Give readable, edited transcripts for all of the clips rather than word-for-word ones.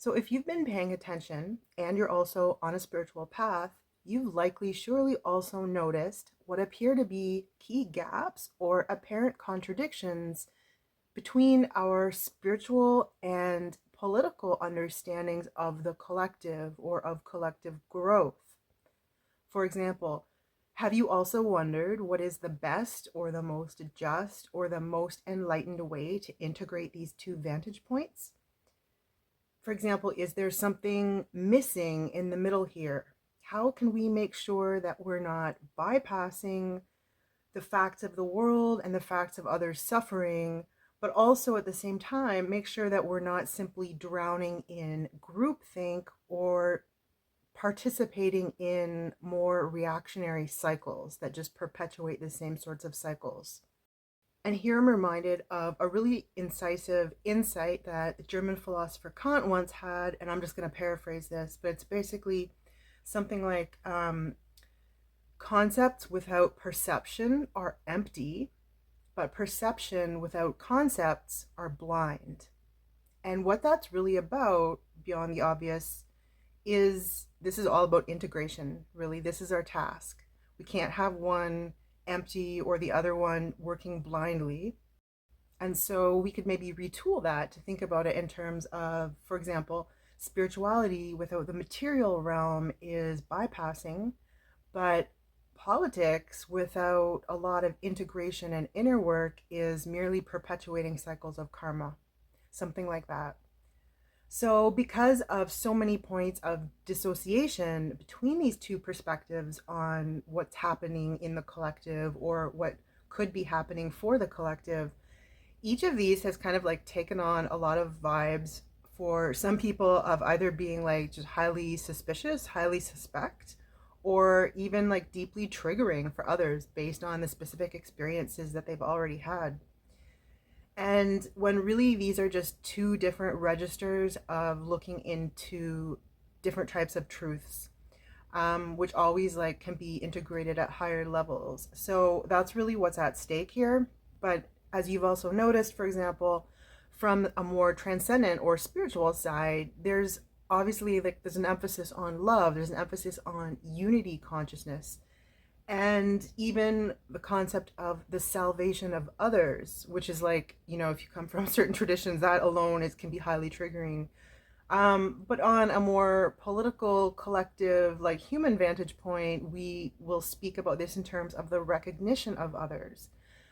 So if you've been paying attention and you're also on a spiritual path, you've likely surely also noticed what appear to be key gaps or apparent contradictions between our spiritual and political understandings of the collective or of collective growth. For example, have you also wondered what is the best or the most just or the most enlightened way to integrate these two vantage points? For example, is there something missing in the middle here? How can we make sure that we're not bypassing the facts of the world and the facts of others' suffering, but also at the same time make sure that we're not simply drowning in groupthink or participating in more reactionary cycles that just perpetuate the same sorts of cycles? And here I'm reminded of a really incisive insight that the German philosopher Kant once had, and I'm just going to paraphrase this, but it's basically something like concepts without perception are empty, but perception without concepts are blind. And what that's really about, beyond the obvious, is this is all about integration, really. This is our task. We can't have one empty or the other one working blindly. And so we could maybe retool that to think about it in terms of, for example, spirituality without the material realm is bypassing, but politics without a lot of integration and inner work is merely perpetuating cycles of karma, something like that. So, because of so many points of dissociation between these two perspectives on what's happening in the collective or what could be happening for the collective, each of these has kind of like taken on a lot of vibes for some people of either being like just highly suspicious, highly suspect, or even like deeply triggering for others based on the specific experiences that they've already had. And when really these are just two different registers of looking into different types of truths, which always like can be integrated at higher levels. So that's really what's at stake here. But as you've also noticed, for example, from a more transcendent or spiritual side, there's obviously like there's an emphasis on love, there's an emphasis on unity consciousness, and even the concept of the salvation of others, which is like, you know, if you come from certain traditions, that alone is can be highly triggering. But on a more political, collective, like human vantage point, we will speak about this in terms of the recognition of others.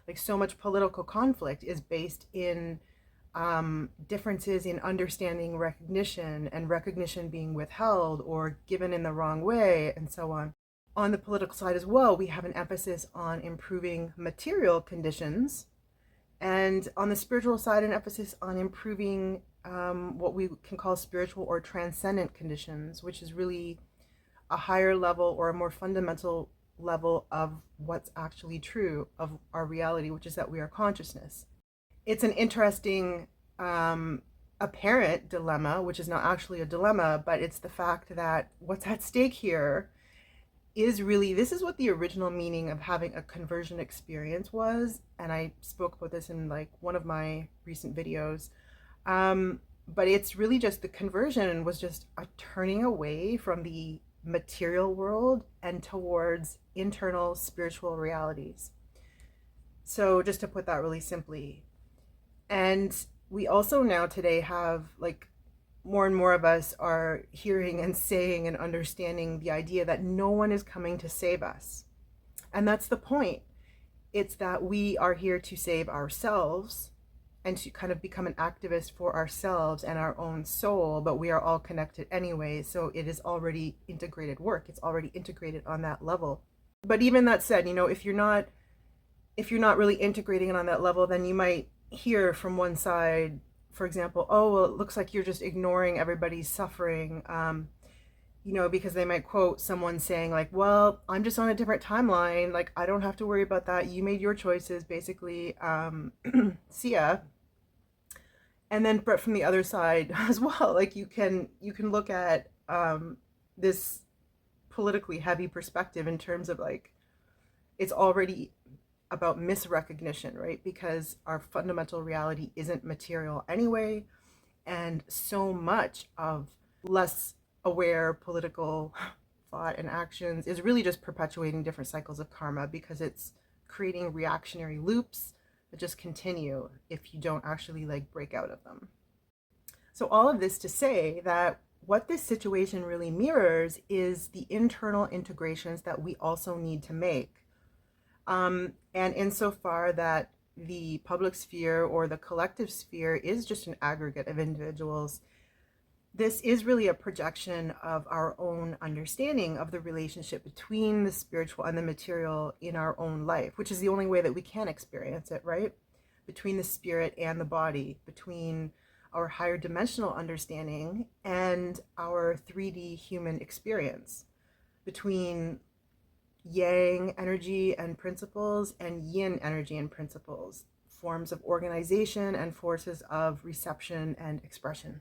Like so much political conflict is based in differences in understanding recognition and recognition being withheld or given in the wrong way and so on. On the political side as well, we have an emphasis on improving material conditions, and on the spiritual side, an emphasis on improving what we can call spiritual or transcendent conditions, which is really a higher level or a more fundamental level of what's actually true of our reality, which is that we are consciousness. It's an interesting apparent dilemma, which is not actually a dilemma, but it's the fact that what's at stake here is really, this is what the original meaning of having a conversion experience was, and I spoke about this in like one of my recent videos. But it's really just the conversion was just a turning away from the material world and towards internal spiritual realities. So just to put that really simply. And we also now today have like more and more of us are hearing and saying and understanding the idea that no one is coming to save us. And that's the point. It's that we are here to save ourselves and to kind of become an activist for ourselves and our own soul, but we are all connected anyway, so it is already integrated work. It's already integrated on that level. But even that said, you know, if you're not really integrating it on that level, then you might hear from one side, for example, oh, well, it looks like you're just ignoring everybody's suffering, you know, because they might quote someone saying like, well, I'm just on a different timeline. Like, I don't have to worry about that. You made your choices, basically. See ya. And then, but from the other side as well, like you can look at this politically heavy perspective in terms of like, it's already about misrecognition, right? Because our fundamental reality isn't material anyway. And so much of less aware political thought and actions is really just perpetuating different cycles of karma, because it's creating reactionary loops that just continue if you don't actually like break out of them. So all of this to say that what this situation really mirrors is the internal integrations that we also need to make. And insofar that the public sphere or the collective sphere is just an aggregate of individuals, this is really a projection of our own understanding of the relationship between the spiritual and the material in our own life, which is the only way that we can experience it, right? Between the spirit and the body, between our higher dimensional understanding and our 3D human experience, between yang energy and principles and yin energy and principles, forms of organization and forces of reception and expression.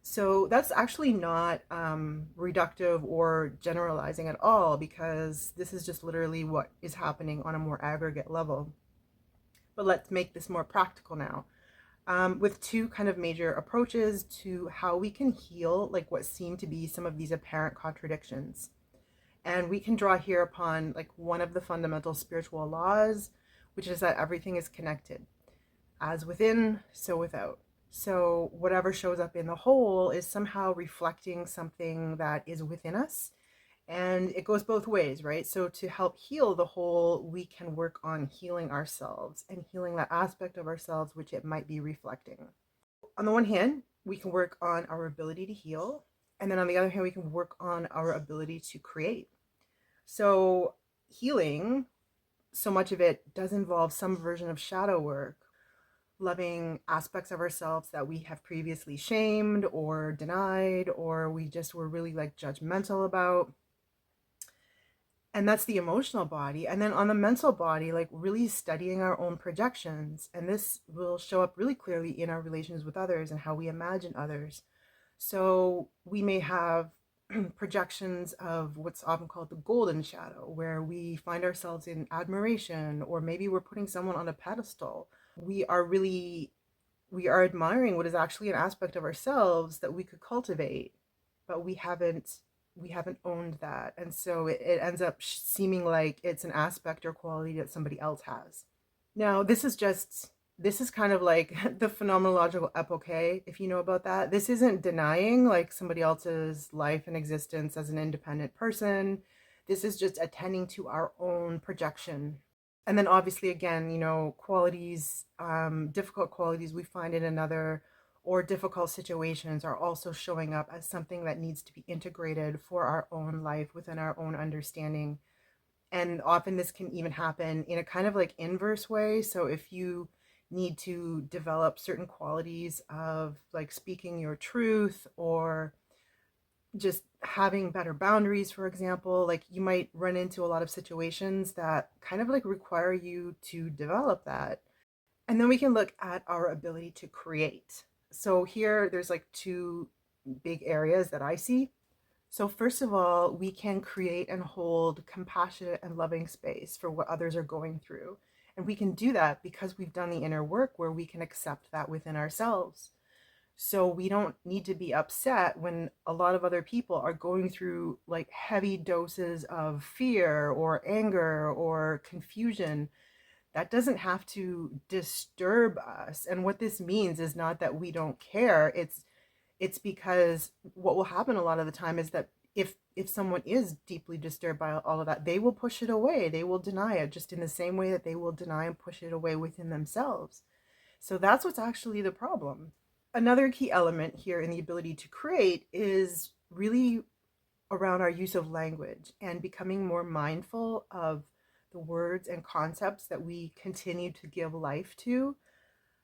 So that's actually not reductive or generalizing at all, because this is just literally what is happening on a more aggregate level. But let's make this more practical now, with two kind of major approaches to how we can heal like what seem to be some of these apparent contradictions. And we can draw here upon like one of the fundamental spiritual laws, which is that everything is connected, as within, so without. So whatever shows up in the whole is somehow reflecting something that is within us. And it goes both ways, right? So to help heal the whole, we can work on healing ourselves and healing that aspect of ourselves which it might be reflecting. On the one hand, we can work on our ability to heal. And then on the other hand, we can work on our ability to create. So healing, so much of it does involve some version of shadow work, loving aspects of ourselves that we have previously shamed or denied, or we just were really like judgmental about. And that's the emotional body. And then on the mental body, like really studying our own projections. And this will show up really clearly in our relations with others and how we imagine others. So we may have projections of what's often called the golden shadow, where we find ourselves in admiration, or maybe we're putting someone on a pedestal. We are admiring what is actually an aspect of ourselves that we could cultivate, but we haven't owned that. And so it ends up seeming like it's an aspect or quality that somebody else has. Now, this is kind of like the phenomenological epoche, if you know about that. This isn't denying like somebody else's life and existence as an independent person. This is just attending to our own projection. And then obviously, again, qualities, difficult qualities we find in another, or difficult situations are also showing up as something that needs to be integrated for our own life within our own understanding. And often this can even happen in a kind of like inverse way. So if you need to develop certain qualities of like speaking your truth, or just having better boundaries, for example, like you might run into a lot of situations that kind of like require you to develop that. And then we can look at our ability to create. So here there's like two big areas that I see. So first of all, we can create and hold compassionate and loving space for what others are going through. And we can do that because we've done the inner work where we can accept that within ourselves. So we don't need to be upset when a lot of other people are going through like heavy doses of fear or anger or confusion. That doesn't have to disturb us. And what this means is not that we don't care. It's because what will happen a lot of the time is that if someone is deeply disturbed by all of that, they will push it away. They will deny it, just in the same way that they will deny and push it away within themselves. So that's what's actually the problem. Another key element here in the ability to create is really around our use of language and becoming more mindful of the words and concepts that we continue to give life to.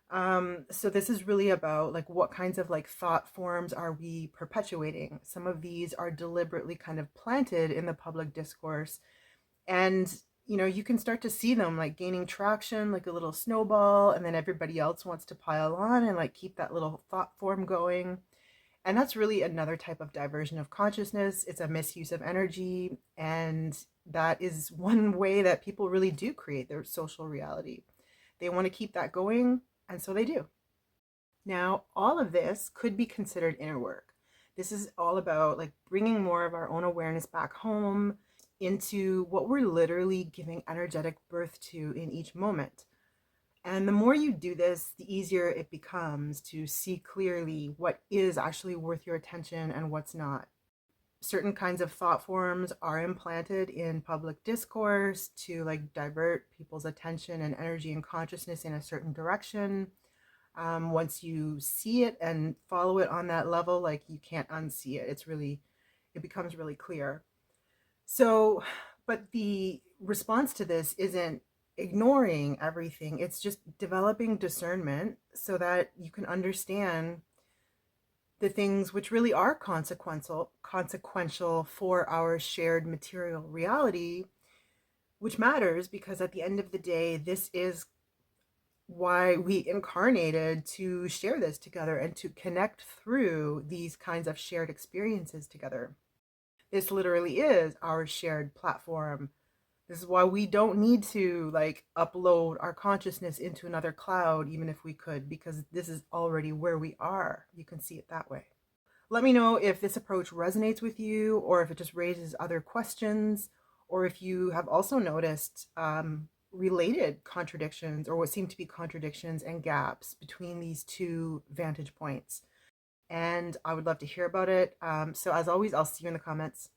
So this is really about like what kinds of like thought forms are we perpetuating. Some of these are deliberately kind of planted in the public discourse, and you can start to see them like gaining traction like a little snowball, and then everybody else wants to pile on and like keep that little thought form going. And that's really another type of diversion of consciousness. It's a misuse of energy, and that is one way that people really do create their social reality. They want to keep that going, and so they do. Now, all of this could be considered inner work. This is all about like bringing more of our own awareness back home into what we're literally giving energetic birth to in each moment. And the more you do this, the easier it becomes to see clearly what is actually worth your attention and what's not. Certain kinds of thought forms are implanted in public discourse to like divert people's attention and energy and consciousness in a certain direction. Once you see it and follow it on that level, like you can't unsee it. It becomes really clear. So, but the response to this isn't ignoring everything. It's just developing discernment so that you can understand the things which really are consequential for our shared material reality, which matters because at the end of the day, this is why we incarnated, to share this together and to connect through these kinds of shared experiences together. This literally is our shared platform. This is why we don't need to like upload our consciousness into another cloud, even if we could, because this is already where we are. You can see it that way. Let me know if this approach resonates with you, or if it just raises other questions, or if you have also noticed related contradictions or what seem to be contradictions and gaps between these two vantage points. And I would love to hear about it. So, as always, I'll see you in the comments.